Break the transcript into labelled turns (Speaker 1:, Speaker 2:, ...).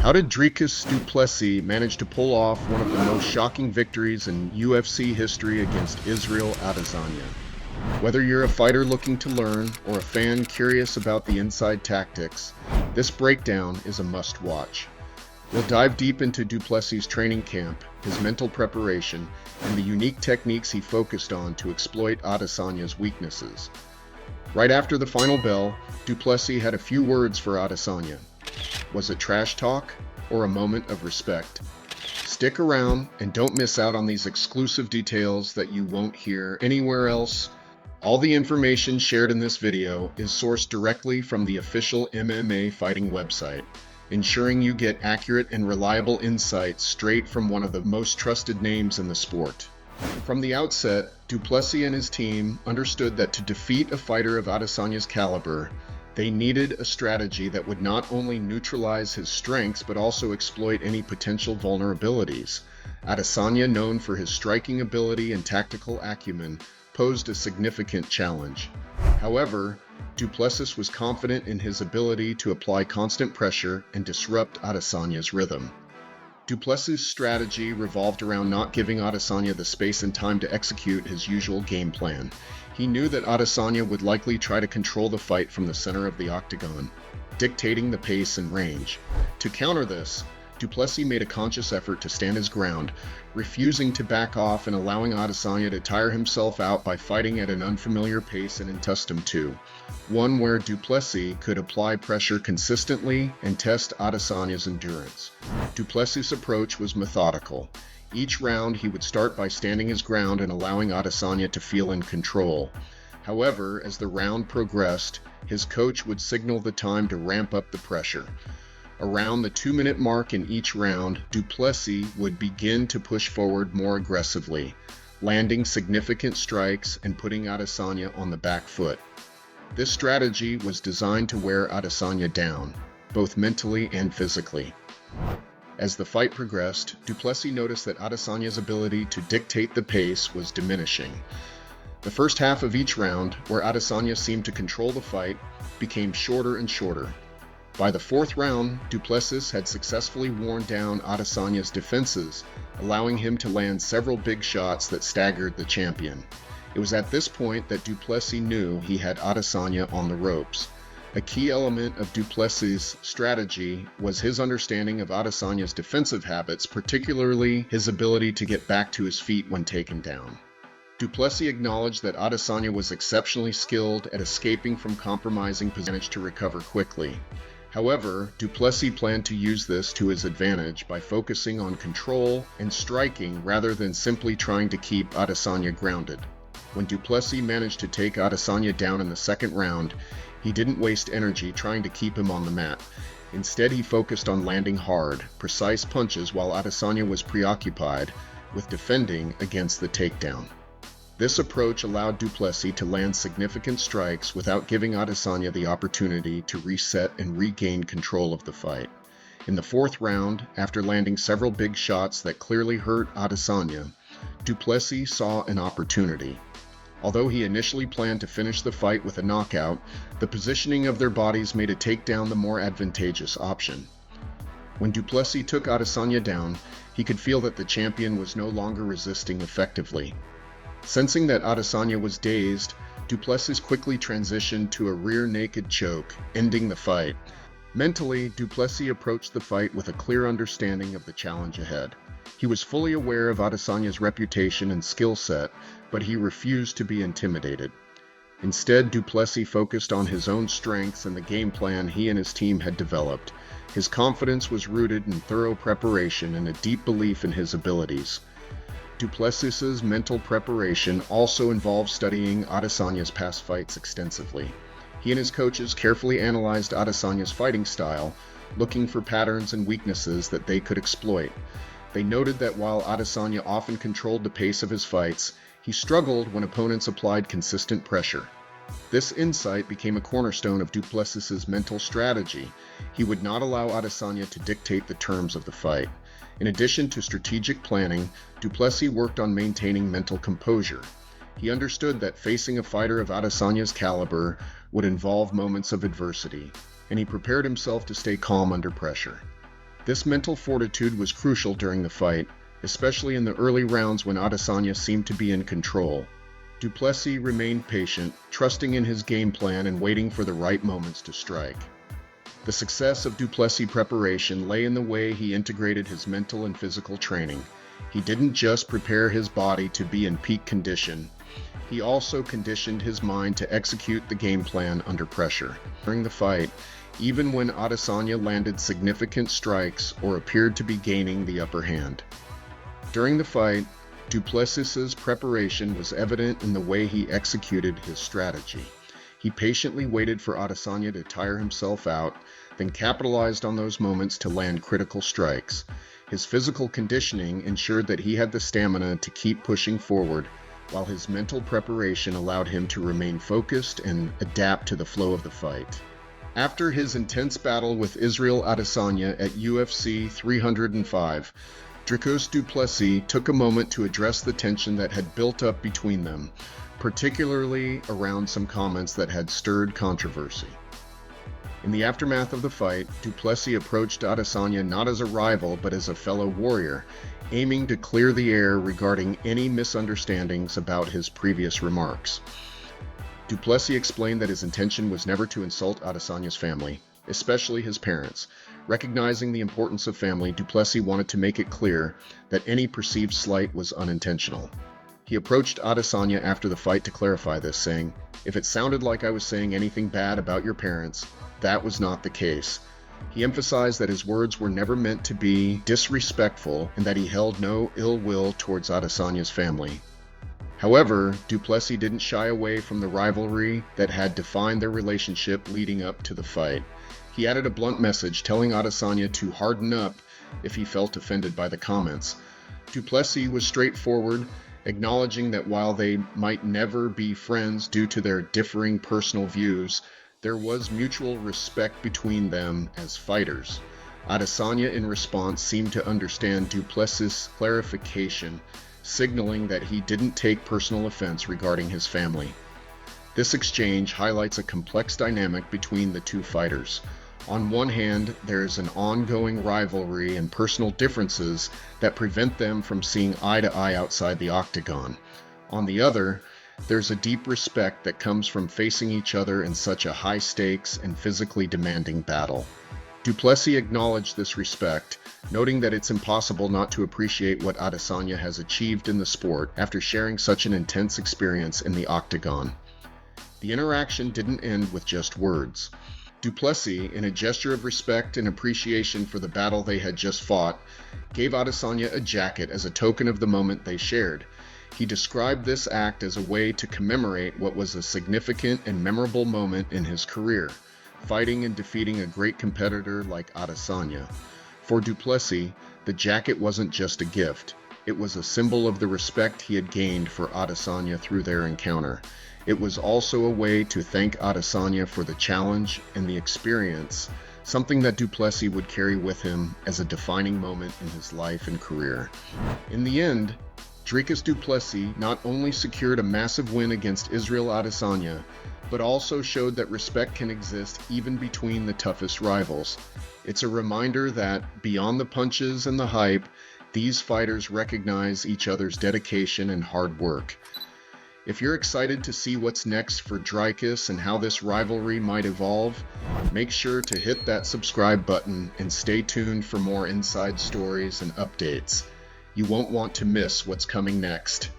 Speaker 1: How did Dricus du Plessis manage to pull off one of the most shocking victories in UFC history against Israel Adesanya? Whether you're a fighter looking to learn or a fan curious about the inside tactics, this breakdown is a must-watch. We'll dive deep into du Plessis' training camp, his mental preparation, and the unique techniques he focused on to exploit Adesanya's weaknesses. Right after the final bell, du Plessis had a few words for Adesanya. Was it trash talk or a moment of respect? Stick around and don't miss out on these exclusive details that you won't hear anywhere else. All the information shared in this video is sourced directly from the official MMA fighting website, ensuring you get accurate and reliable insights straight from one of the most trusted names in the sport. From the outset, du Plessis and his team understood that to defeat a fighter of Adesanya's caliber, they needed a strategy that would not only neutralize his strengths but also exploit any potential vulnerabilities. Adesanya, known for his striking ability and tactical acumen, posed a significant challenge. However, du Plessis was confident in his ability to apply constant pressure and disrupt Adesanya's rhythm. Du Plessis' strategy revolved around not giving Adesanya the space and time to execute his usual game plan. He knew that Adesanya would likely try to control the fight from the center of the octagon, dictating the pace and range. To counter this, du Plessis made a conscious effort to stand his ground, refusing to back off and allowing Adesanya to tire himself out by fighting at an unfamiliar pace and accustomed to, one where du Plessis could apply pressure consistently and test Adesanya's endurance. Du Plessis' approach was methodical. Each round he would start by standing his ground and allowing Adesanya to feel in control. However, as the round progressed, his coach would signal the time to ramp up the pressure. Around the 2-minute mark in each round, du Plessis would begin to push forward more aggressively, landing significant strikes and putting Adesanya on the back foot. This strategy was designed to wear Adesanya down, both mentally and physically. As the fight progressed, du Plessis noticed that Adesanya's ability to dictate the pace was diminishing. The first half of each round, where Adesanya seemed to control the fight, became shorter and shorter. By the fourth round, du Plessis had successfully worn down Adesanya's defenses, allowing him to land several big shots that staggered the champion. It was at this point that du Plessis knew he had Adesanya on the ropes. A key element of du Plessis' strategy was his understanding of Adesanya's defensive habits, particularly his ability to get back to his feet when taken down. Du Plessis acknowledged that Adesanya was exceptionally skilled at escaping from compromising positions to recover quickly. However, du Plessis planned to use this to his advantage by focusing on control and striking rather than simply trying to keep Adesanya grounded. When du Plessis managed to take Adesanya down in the second round, he didn't waste energy trying to keep him on the mat. Instead, he focused on landing hard, precise punches while Adesanya was preoccupied with defending against the takedown. This approach allowed du Plessis to land significant strikes without giving Adesanya the opportunity to reset and regain control of the fight. In the fourth round, after landing several big shots that clearly hurt Adesanya, du Plessis saw an opportunity. Although he initially planned to finish the fight with a knockout, the positioning of their bodies made a takedown the more advantageous option. When du Plessis took Adesanya down, he could feel that the champion was no longer resisting effectively. Sensing that Adesanya was dazed, du Plessis quickly transitioned to a rear naked choke, ending the fight. Mentally, du Plessis approached the fight with a clear understanding of the challenge ahead. He was fully aware of Adesanya's reputation and skill set, but he refused to be intimidated. Instead, du Plessis focused on his own strengths and the game plan he and his team had developed. His confidence was rooted in thorough preparation and a deep belief in his abilities. Du Plessis' mental preparation also involved studying Adesanya's past fights extensively. He and his coaches carefully analyzed Adesanya's fighting style, looking for patterns and weaknesses that they could exploit. They noted that while Adesanya often controlled the pace of his fights, he struggled when opponents applied consistent pressure. This insight became a cornerstone of du Plessis' mental strategy. He would not allow Adesanya to dictate the terms of the fight. In addition to strategic planning, du Plessis worked on maintaining mental composure. He understood that facing a fighter of Adesanya's caliber would involve moments of adversity, and he prepared himself to stay calm under pressure. This mental fortitude was crucial during the fight, especially in the early rounds when Adesanya seemed to be in control. Du Plessis remained patient, trusting in his game plan and waiting for the right moments to strike. The success of Du Plessis' preparation lay in the way he integrated his mental and physical training. He didn't just prepare his body to be in peak condition, he also conditioned his mind to execute the game plan under pressure. During the fight, even when Adesanya landed significant strikes or appeared to be gaining the upper hand. During the fight, Du Plessis' preparation was evident in the way he executed his strategy. He patiently waited for Adesanya to tire himself out, then capitalized on those moments to land critical strikes. His physical conditioning ensured that he had the stamina to keep pushing forward, while his mental preparation allowed him to remain focused and adapt to the flow of the fight. After his intense battle with Israel Adesanya at UFC 305, Dricus du Plessis took a moment to address the tension that had built up between them, particularly around some comments that had stirred controversy. In the aftermath of the fight, Du Plessis approached Adesanya not as a rival but as a fellow warrior, aiming to clear the air regarding any misunderstandings about his previous remarks. Du Plessis explained that his intention was never to insult Adesanya's family, especially his parents. Recognizing the importance of family, Du Plessis wanted to make it clear that any perceived slight was unintentional. He approached Adesanya after the fight to clarify this, saying, "If it sounded like I was saying anything bad about your parents, that was not the case." He emphasized that his words were never meant to be disrespectful and that he held no ill will towards Adesanya's family. However, Du Plessis didn't shy away from the rivalry that had defined their relationship leading up to the fight. He added a blunt message telling Adesanya to harden up if he felt offended by the comments. Du Plessis was straightforward, acknowledging that while they might never be friends due to their differing personal views, there was mutual respect between them as fighters. Adesanya, in response, seemed to understand Du Plessis' clarification, signaling that he didn't take personal offense regarding his family. This exchange highlights a complex dynamic between the two fighters. On one hand, there is an ongoing rivalry and personal differences that prevent them from seeing eye to eye outside the octagon. On the other, there's a deep respect that comes from facing each other in such a high-stakes and physically demanding battle. Du Plessis acknowledged this respect, noting that it's impossible not to appreciate what Adesanya has achieved in the sport after sharing such an intense experience in the octagon. The interaction didn't end with just words. Du Plessis, in a gesture of respect and appreciation for the battle they had just fought, gave Adesanya a jacket as a token of the moment they shared. He described this act as a way to commemorate what was a significant and memorable moment in his career, fighting and defeating a great competitor like Adesanya. For Du Plessis, the jacket wasn't just a gift. It was a symbol of the respect he had gained for Adesanya through their encounter. It was also a way to thank Adesanya for the challenge and the experience, something that Du Plessis would carry with him as a defining moment in his life and career. In the end, Dricus du Plessis not only secured a massive win against Israel Adesanya, but also showed that respect can exist even between the toughest rivals. It's a reminder that, beyond the punches and the hype, these fighters recognize each other's dedication and hard work. If you're excited to see what's next for Dricus and how this rivalry might evolve, make sure to hit that subscribe button and stay tuned for more inside stories and updates. You won't want to miss what's coming next.